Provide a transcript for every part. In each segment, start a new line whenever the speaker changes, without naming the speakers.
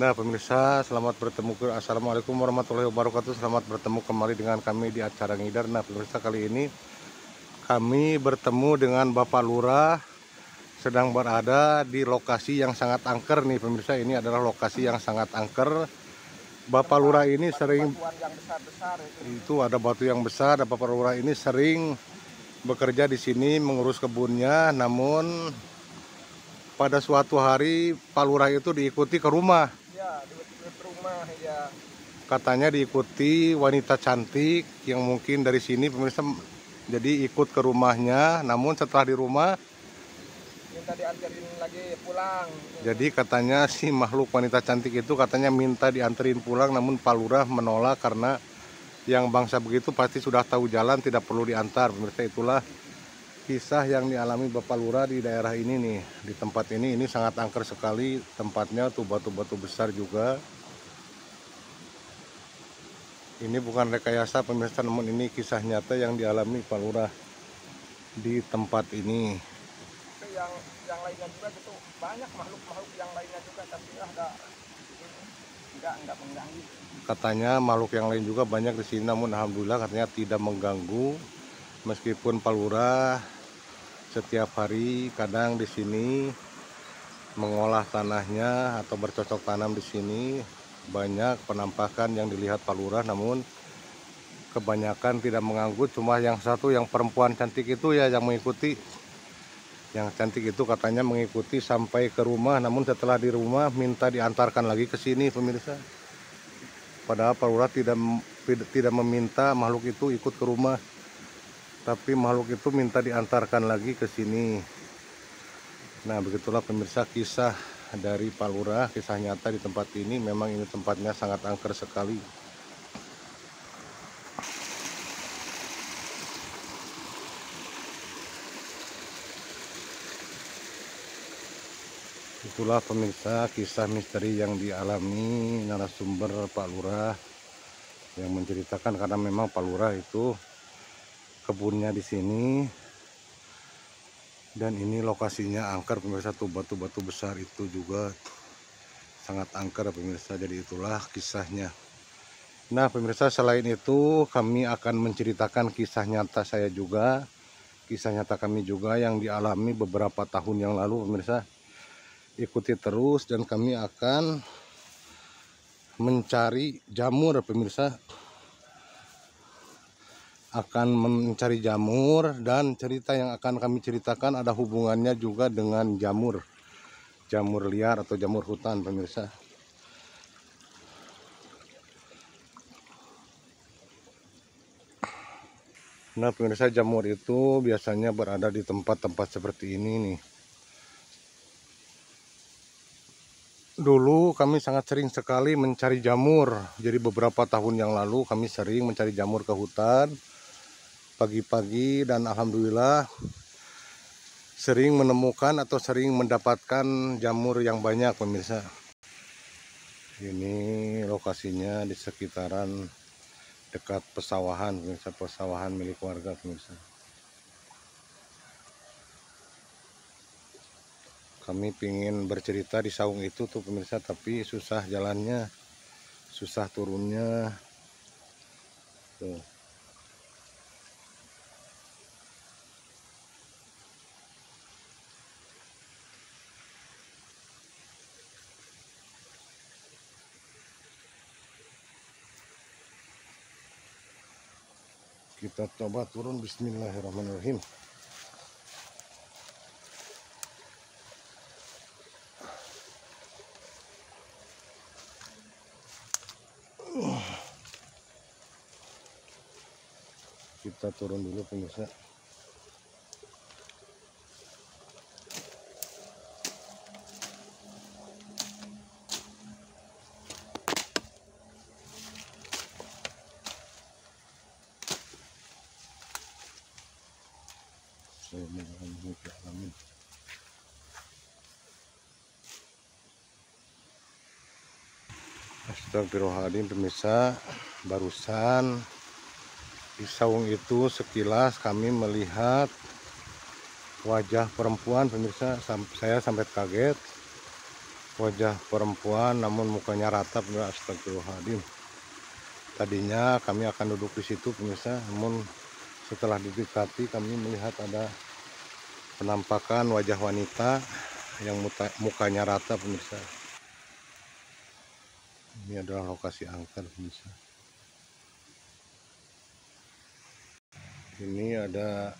Nah pemirsa, selamat bertemu Assalamualaikum warahmatullahi wabarakatuh. Selamat bertemu kembali dengan kami di acara ngidar. Nah pemirsa, kali ini kami bertemu dengan Bapak Lurah, sedang berada di lokasi yang sangat angker nih pemirsa. Ini adalah lokasi yang sangat angker. Bapak Lurah ini sering
yang besar-besar
itu ada batu yang besar. Bapak Lurah ini sering bekerja di sini mengurus kebunnya. Namun pada suatu hari Pak Lurah itu diikuti ke rumah.
ya di rumah ya.
Katanya diikuti wanita cantik yang mungkin dari sini pemirsa, jadi ikut ke rumahnya. Namun setelah di rumah,
Minta dianterin lagi pulang.
jadi katanya si makhluk wanita cantik itu katanya minta dianterin pulang. Namun Pak Lurah menolak karena yang bangsa begitu pasti sudah tahu jalan, tidak perlu diantar. Pemirsa, itulah kisah yang dialami Bapak Lurah di daerah ini nih. Di tempat ini sangat angker sekali tempatnya, tuh batu-batu besar juga. Ini bukan rekayasa pemirsa, namun ini kisah nyata yang dialami Pak Lurah di tempat ini.
Tapi yang lainnya juga gitu, banyak makhluk-makhluk yang lainnya juga, tapi enggak mengganggu.
Katanya makhluk yang lain juga banyak di sini, namun alhamdulillah katanya tidak mengganggu. Meskipun Pak Lurah setiap hari kadang di sini mengolah tanahnya atau bercocok tanam di sini, banyak penampakan yang dilihat Pak Lurah, namun kebanyakan tidak mengganggu. Cuma yang satu, yang perempuan cantik itu ya yang mengikuti. Yang cantik itu katanya mengikuti sampai ke rumah, namun setelah di rumah minta diantarkan lagi ke sini pemirsa. Padahal Pak Lurah tidak meminta makhluk itu ikut ke rumah, tapi makhluk itu minta diantarkan lagi ke sini. Nah begitulah pemirsa kisah dari Pak Lurah, kisah nyata di tempat ini. Memang ini tempatnya sangat angker sekali. Itulah pemirsa kisah misteri yang dialami narasumber Pak Lurah yang menceritakan, karena memang Pak Lurah itu kebunnya di sini dan ini lokasinya angker pemirsa. Tuh batu-batu besar itu juga sangat angker pemirsa. Jadi itulah kisahnya. Nah pemirsa, selain itu kami akan menceritakan kisah nyata saya juga, kisah nyata kami juga yang dialami beberapa tahun yang lalu pemirsa. Ikuti terus dan kami akan mencari jamur pemirsa, akan mencari jamur, dan cerita yang akan kami ceritakan ada hubungannya juga dengan jamur liar atau jamur hutan pemirsa. Nah pemirsa, jamur itu biasanya berada di tempat-tempat seperti ini nih. Dulu kami sangat sering sekali mencari jamur. Jadi beberapa tahun yang lalu kami sering mencari jamur ke hutan pagi-pagi, dan alhamdulillah sering menemukan atau sering mendapatkan jamur yang banyak pemirsa. Ini lokasinya di sekitaran dekat pesawahan pemirsa, pesawahan milik warga pemirsa. Kami pingin bercerita di saung itu tuh pemirsa, tapi susah jalannya, susah turunnya tuh. Kita coba turun, bismillahirrahmanirrahim. Kita turun dulu pemirsa. Astagfirullahaladzim pemirsa, barusan di saung itu sekilas kami melihat wajah perempuan pemirsa. Saya sampai kaget wajah perempuan namun mukanya rata. Astagfirullahaladzim. Tadinya kami akan duduk di situ pemirsa, namun setelah didekati kami melihat ada penampakan wajah wanita yang mukanya rata pemirsa. Ini adalah lokasi angker pemirsa. Ini ada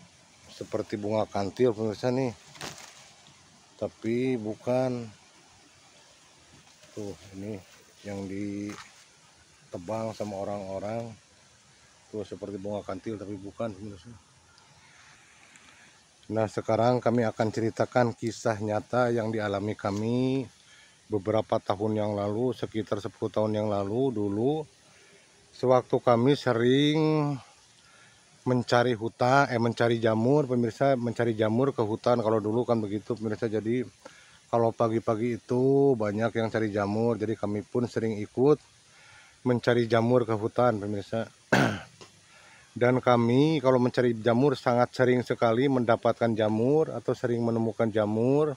seperti bunga kantil pemirsa nih, tapi bukan. Tuh ini yang ditebang sama orang-orang. Tuh seperti bunga kantil tapi bukan pemirsa. Nah sekarang kami akan ceritakan kisah nyata yang dialami kami beberapa tahun yang lalu, sekitar 10 tahun yang lalu dulu. Sewaktu kami sering mencari mencari jamur pemirsa, mencari jamur ke hutan. Kalau dulu kan begitu pemirsa. Jadi kalau pagi-pagi itu banyak yang cari jamur, jadi kami pun sering ikut mencari jamur ke hutan pemirsa. Dan kami kalau mencari jamur sangat sering sekali mendapatkan jamur atau sering menemukan jamur.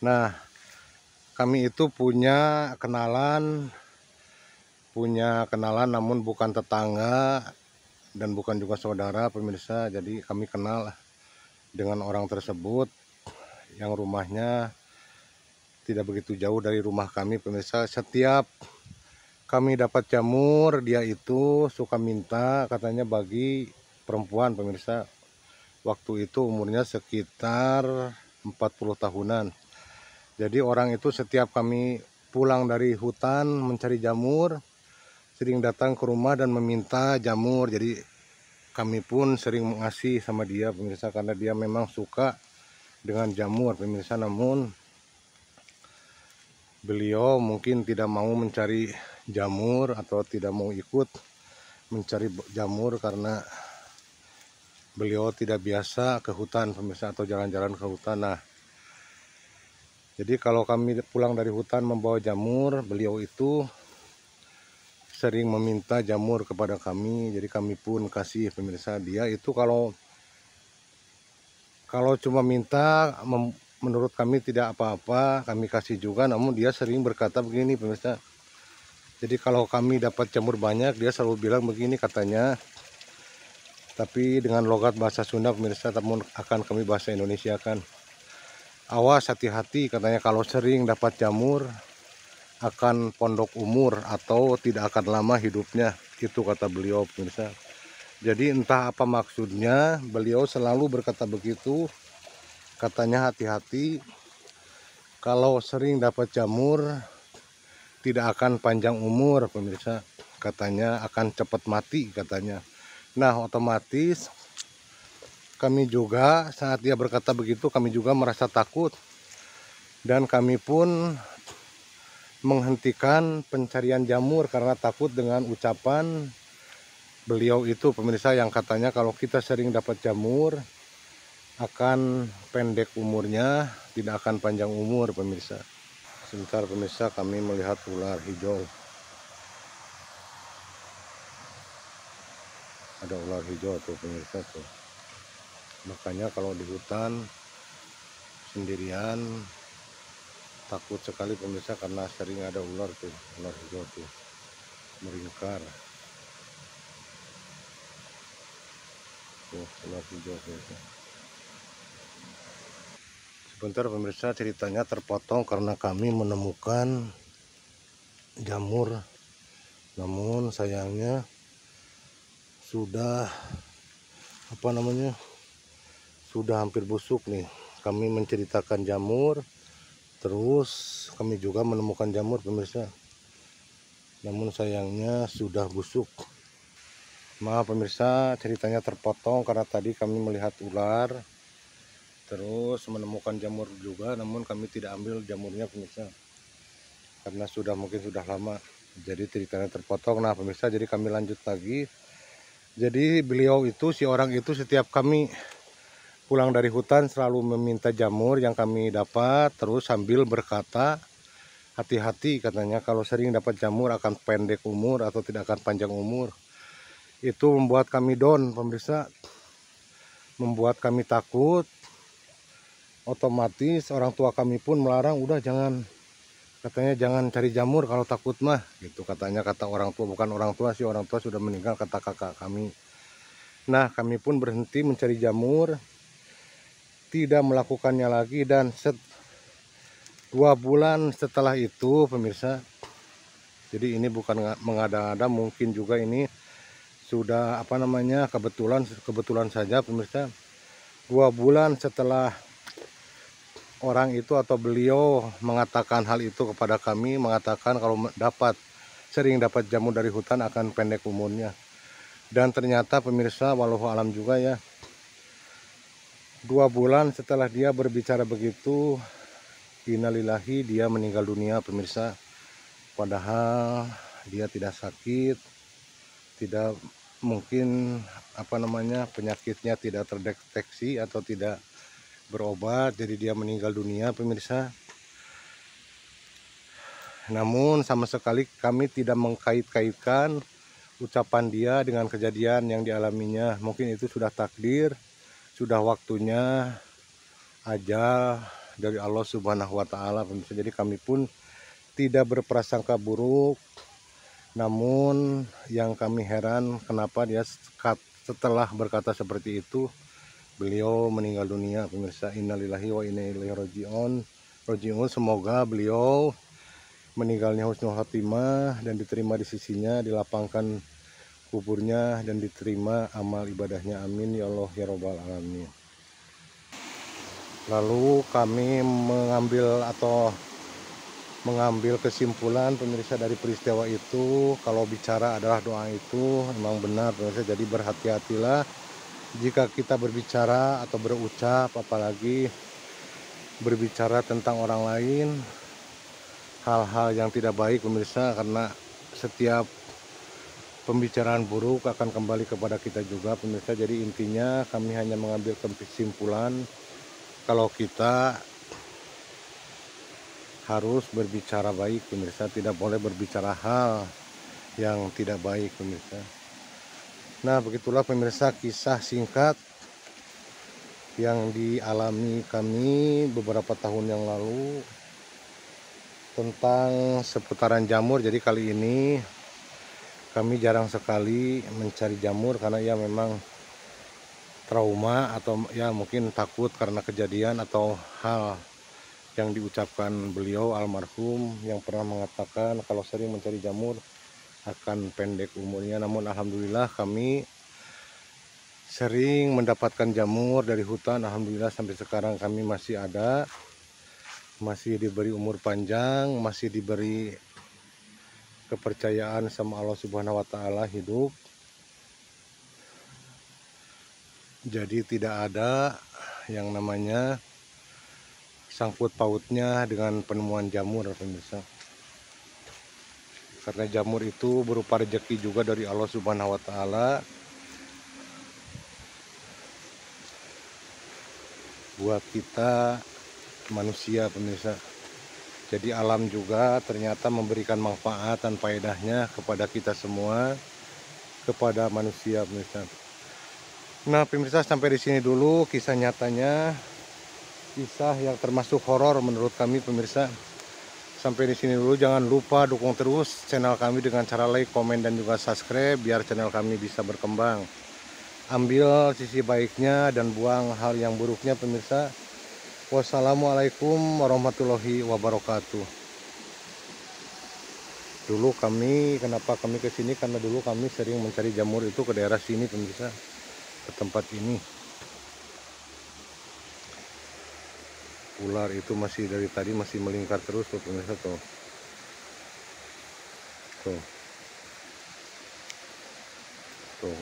Nah kami itu punya kenalan namun bukan tetangga dan bukan juga saudara pemirsa. Jadi kami kenal dengan orang tersebut yang rumahnya tidak begitu jauh dari rumah kami pemirsa. Setiap kami dapat jamur, dia itu suka minta katanya bagi perempuan pemirsa. Waktu itu umurnya sekitar 40 tahunan. Jadi orang itu setiap kami pulang dari hutan mencari jamur, sering datang ke rumah dan meminta jamur. Jadi kami pun sering mengasih sama dia pemirsa, karena dia memang suka dengan jamur pemirsa. Namun beliau mungkin tidak mau mencari jamur atau tidak mau ikut mencari jamur karena beliau tidak biasa ke hutan pemirsa atau jalan-jalan ke hutan. Nah jadi kalau kami pulang dari hutan membawa jamur, beliau itu sering meminta jamur kepada kami. Jadi kami pun kasih pemirsa. Dia itu kalau cuma minta, menurut kami tidak apa-apa, kami kasih juga. Namun dia sering berkata begini pemirsa. Jadi kalau kami dapat jamur banyak, dia selalu bilang begini katanya, tapi dengan logat bahasa Sunda pemirsa, namun akan kami bahasa Indonesia kan. Awas, hati-hati katanya, kalau sering dapat jamur akan pondok umur atau tidak akan lama hidupnya. Itu kata beliau pemirsa. Jadi entah apa maksudnya, beliau selalu berkata begitu. Katanya hati-hati, kalau sering dapat jamur tidak akan panjang umur pemirsa. Katanya akan cepat mati katanya. Nah otomatis kami juga saat dia berkata begitu, kami juga merasa takut. Dan kami pun menghentikan pencarian jamur karena takut dengan ucapan beliau itu pemirsa, yang katanya kalau kita sering dapat jamur akan pendek umurnya, tidak akan panjang umur pemirsa. Sebentar pemirsa, kami melihat ular hijau. Ada ular hijau tuh pemirsa tuh. Makanya kalau di hutan sendirian takut sekali pemirsa, karena sering ada ular tuh, ular hijau tuh meringkar. Tuh ular hijau pemirsa. Sebentar pemirsa, ceritanya terpotong karena kami menemukan jamur, namun sayangnya sudah sudah hampir busuk nih. Kami menceritakan jamur, terus kami juga menemukan jamur pemirsa, namun sayangnya sudah busuk. Maaf pemirsa, ceritanya terpotong karena tadi kami melihat ular, terus menemukan jamur juga, namun kami tidak ambil jamurnya pemirsa, karena mungkin sudah lama. Jadi ceritanya terpotong. Nah pemirsa, jadi kami lanjut lagi. Jadi beliau itu, si orang itu, setiap kami pulang dari hutan selalu meminta jamur yang kami dapat, terus sambil berkata hati-hati katanya, kalau sering dapat jamur akan pendek umur atau tidak akan panjang umur. Itu membuat kami down pemirsa, membuat kami takut. otomatis orang tua kami pun melarang, udah jangan, katanya jangan cari jamur kalau takut mah gitu, katanya, kata orang tua. Bukan orang tua sih, orang tua sudah meninggal, kata kakak kami. Nah, kami pun berhenti mencari jamur, tidak melakukannya lagi. Dan 2 bulan setelah itu pemirsa, jadi ini bukan mengada-ngada, mungkin juga ini sudah kebetulan saja pemirsa. 2 bulan setelah orang itu atau beliau mengatakan hal itu kepada kami, mengatakan kalau sering dapat jamur dari hutan akan pendek umurnya. Dan ternyata pemirsa, walau alam juga ya, 2 bulan setelah dia berbicara begitu, innalillahi, dia meninggal dunia pemirsa. Padahal dia tidak sakit, tidak mungkin penyakitnya tidak terdeteksi atau tidak berobat, jadi dia meninggal dunia pemirsa. Namun sama sekali kami tidak mengkait-kaitkan ucapan dia dengan kejadian yang dialaminya. Mungkin itu sudah takdir, sudah waktunya ajal dari Allah Subhanahu wa Ta'ala pemirsa. Jadi kami pun tidak berprasangka buruk. Namun yang kami heran, kenapa dia setelah berkata seperti itu beliau meninggal dunia pemirsa. Innalillahi wa inna ilaihi rajiun. Semoga beliau meninggalnya husnul khotimah dan diterima di sisinya, dilapangkan kuburnya dan diterima amal ibadahnya, amin ya Allah ya robbal alamin. Lalu kami mengambil kesimpulan pemirsa dari peristiwa itu, kalau bicara adalah doa itu memang benar pemirsa. Jadi berhati-hatilah jika kita berbicara atau berucap, apalagi berbicara tentang orang lain, hal-hal yang tidak baik pemirsa, karena setiap pembicaraan buruk akan kembali kepada kita juga pemirsa. Jadi intinya kami hanya mengambil kesimpulan kalau kita harus berbicara baik pemirsa, tidak boleh berbicara hal yang tidak baik pemirsa. Nah, begitulah pemirsa kisah singkat yang dialami kami beberapa tahun yang lalu tentang seputaran jamur. Jadi kali ini kami jarang sekali mencari jamur karena ya memang trauma atau ya mungkin takut karena kejadian atau hal yang diucapkan beliau almarhum yang pernah mengatakan kalau sering mencari jamur akan pendek umurnya. Namun alhamdulillah kami sering mendapatkan jamur dari hutan. Alhamdulillah sampai sekarang kami masih ada, masih diberi umur panjang, masih diberi kepercayaan sama Allah Subhanahu wa Ta'ala, hidup. Jadi tidak ada yang namanya sangkut pautnya dengan penemuan jamur pemirsa. Karena jamur itu berupa rezeki juga dari Allah Subhanahu wa Ta'ala buat kita manusia pemirsa. Jadi alam juga ternyata memberikan manfaat dan faedahnya kepada kita semua, kepada manusia pemirsa. Nah pemirsa, sampai di sini dulu kisah nyatanya, kisah yang termasuk horor menurut kami pemirsa. Sampai di sini dulu, jangan lupa dukung terus channel kami dengan cara like, komen, dan juga subscribe biar channel kami bisa berkembang. Ambil sisi baiknya dan buang hal yang buruknya pemirsa. Wassalamualaikum warahmatullahi wabarakatuh. Dulu kenapa kami kesini, karena dulu kami sering mencari jamur itu ke daerah sini pemirsa, ke tempat ini. Ular itu masih dari tadi masih melingkar terus tuh pemirsa, tuh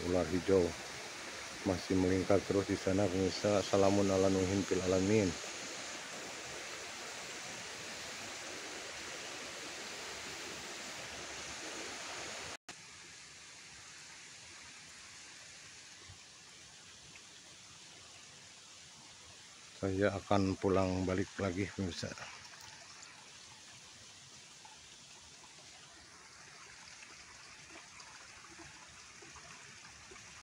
ular hijau masih melingkar terus di sana pemirsa. Salamun ala nuhin fil alamin. Saya akan pulang balik lagi pemirsa.